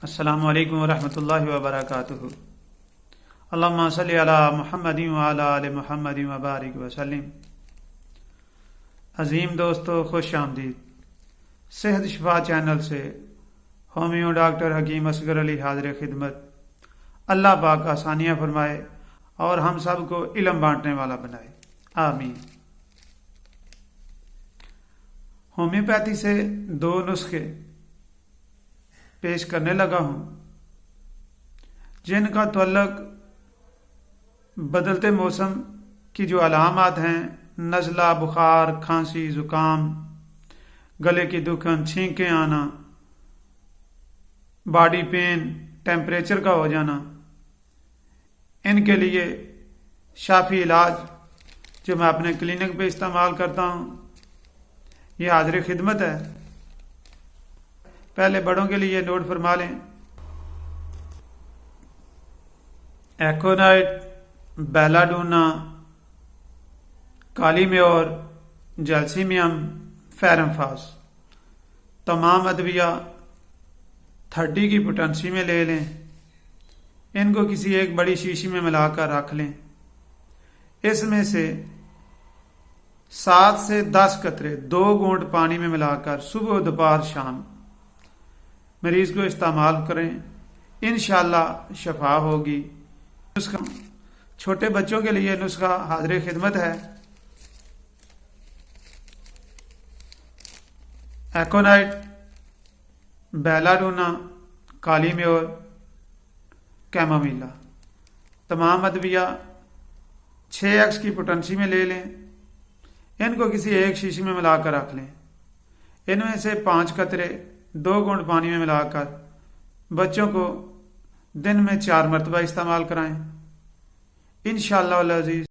السلام علیکم ورحمۃ اللہ وبرکاتہ۔ اللہم صلی علی محمد وعلی آل محمد وبارک وسلم۔ عظیم دوستو، خوش آمدید۔ صحت شفا چینل سے ہومیو ڈاکٹر حکیم اصغر علی حاضر خدمت۔ اللہ پاک آسانیاں فرمائے اور ہم سب کو علم بانٹنے والا بنائے، آمین۔ ہومیوپیتھی سے 2 نسخے پیش کرنے لگا ہوں جن کا تعلق بدلتے موسم کی جو علامات ہیں، نزلہ، بخار، کھانسی، زکام، گلے کی دکھن، چھینکیں آنا، باڈی پین، ٹیمپریچر کا ہو جانا، ان کے لیے شافی علاج جو میں اپنے کلینک پہ استعمال کرتا ہوں، یہ حاضر خدمت ہے۔ پہلے بڑوں کے لیے نوٹ فرما لیں: ایکونائٹ، بیلا ڈونا، کالی میور، جیلسیمیم، فیرمفاس، تمام ادویہ 30 کی پوٹنسی میں لے لیں۔ ان کو کسی ایک بڑی شیشی میں ملا کر رکھ لیں۔ اس میں سے 7 سے 10 قطرے 2 گھونٹ پانی میں ملا کر صبح، دوپہر، شام مریض کو استعمال کریں، انشاءاللہ شفا ہوگی۔ نسخہ چھوٹے بچوں کے لیے نسخہ حاضر خدمت ہے: ایکونائٹ، بیلا ڈونا، کالی میور، کیمومیلا، تمام ادویہ 6x کی پوٹنسی میں لے لیں۔ ان کو کسی ایک شیشی میں ملا کر رکھ لیں۔ ان میں سے 5 قطرے 2 گھونٹ پانی میں ملا کر بچوں کو دن میں 4 مرتبہ استعمال کرائیں، انشاءاللہ العزیز